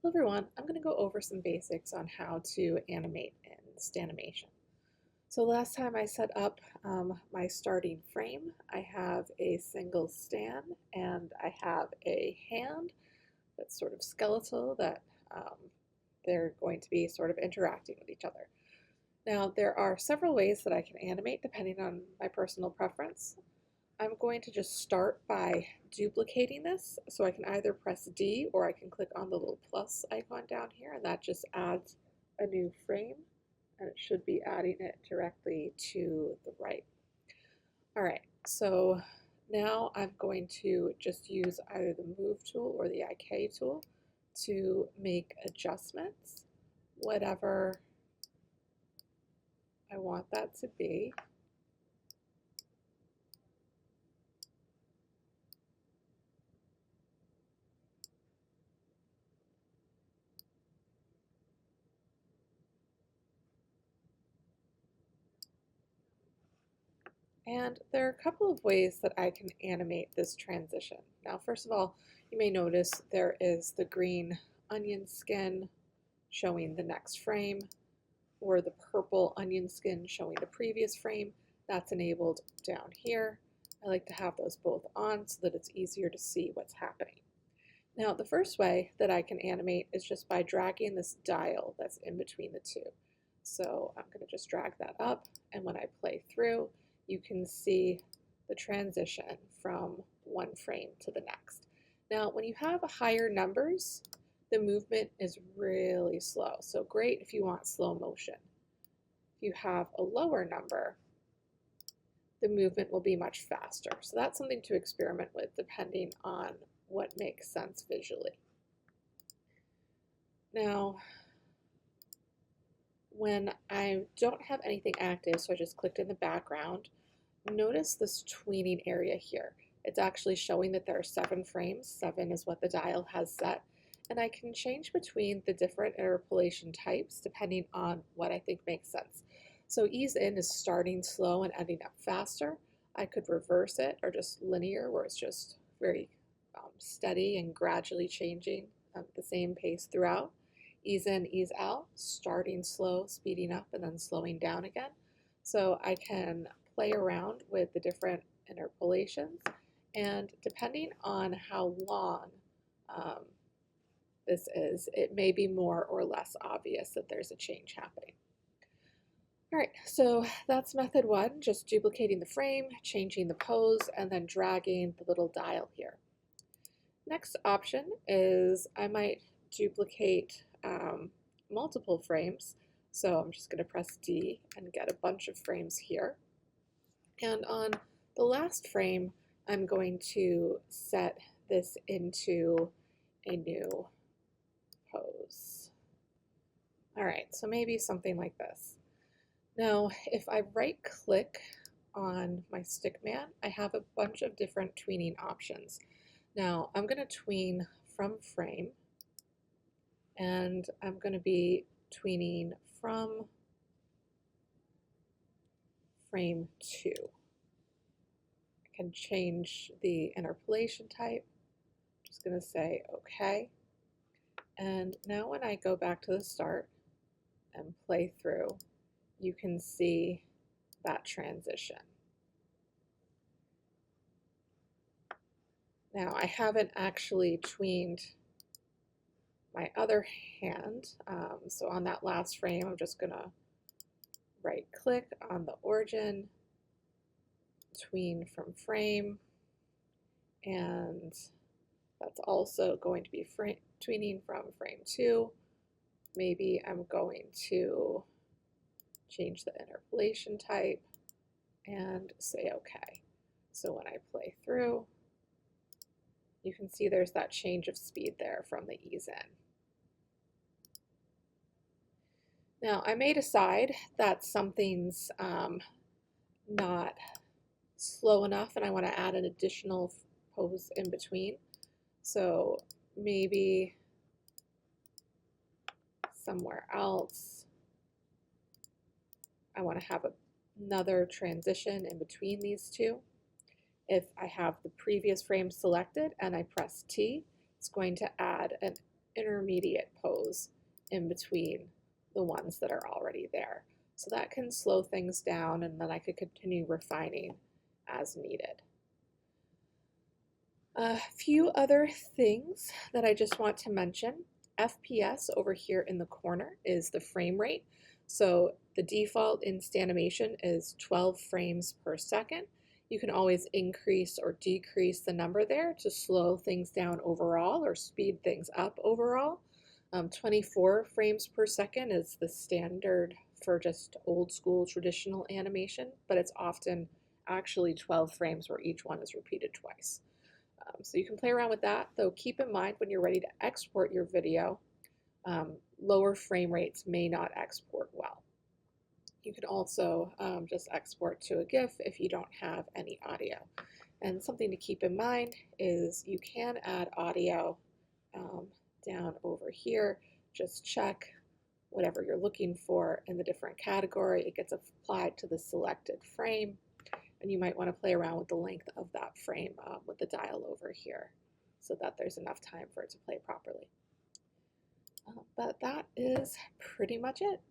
Hello everyone, I'm going to go over some basics on how to animate in Stanimation. So last time I set up my starting frame, I have a single Stan and I have a hand that's sort of skeletal that they're going to be sort of interacting with each other. Now there are several ways that I can animate depending on my personal preference. I'm going to just start by duplicating this, so I can either press D or I can click on the little plus icon down here, and that just adds a new frame, and it should be adding it directly to the right. All right, so now I'm going to just use either the Move tool or the IK tool to make adjustments, whatever I want that to be. And there are a couple of ways that I can animate this transition. Now, first of all, you may notice there is the green onion skin showing the next frame, or the purple onion skin showing the previous frame. That's enabled down here. I like to have those both on so that it's easier to see what's happening. Now, the first way that I can animate is just by dragging this dial that's in between the two. So I'm going to just drag that up, and when I play through, you can see the transition from one frame to the next. Now, when you have higher numbers, the movement is really slow. So great if you want slow motion. If you have a lower number, the movement will be much faster. So that's something to experiment with depending on what makes sense visually. Now, when I don't have anything active, so I just clicked in the background, notice this tweening area here. It's actually showing that there are 7 frames. 7 is what the dial has set. And I can change between the different interpolation types depending on what I think makes sense. So ease in is starting slow and ending up faster. I could reverse it, or just linear, where it's just very steady and gradually changing at the same pace throughout. Ease in, ease out, starting slow, speeding up, and then slowing down again. So I can play around with the different interpolations, and depending on how long this is, it may be more or less obvious that there's a change happening. All right, so that's method 1, just duplicating the frame, changing the pose, and then dragging the little dial here. Next option is I might duplicate multiple frames. So I'm just going to press D and get a bunch of frames here. And on the last frame, I'm going to set this into a new pose. All right, so maybe something like this. Now, if I right click on my stick man, I have a bunch of different tweening options. Now, I'm going to tween from frame, and I'm going to be tweening from frame 2. I can change the interpolation type. I'm just going to say OK. And now when I go back to the start and play through, you can see that transition. Now, I haven't actually tweened my other hand, so on that last frame, I'm just going to right click on the origin, tween from frame, and that's also going to be tweening from frame 2. Maybe I'm going to change the interpolation type and say OK. So when I play through, you can see there's that change of speed there from the ease in. Now, I may decide that something's not slow enough and I want to add an additional pose in between. So maybe somewhere else I want to have another transition in between these two. If I have the previous frame selected and I press T, it's going to add an intermediate pose in between the ones that are already there. So that can slow things down, and then I could continue refining as needed. A few other things that I just want to mention. FPS over here in the corner is the frame rate. So the default in Stanimation is 12 frames per second. You can always increase or decrease the number there to slow things down overall or speed things up overall. 24 frames per second is the standard for just old school traditional animation, but it's often actually 12 frames where each one is repeated twice. So you can play around with that, though keep in mind when you're ready to export your video, lower frame rates may not export well. You can also just export to a GIF if you don't have any audio. And something to keep in mind is you can add audio down over here. Just check whatever you're looking for in the different category. It gets applied to the selected frame. And you might want to play around with the length of that frame with the dial over here so that there's enough time for it to play properly. But that is pretty much it.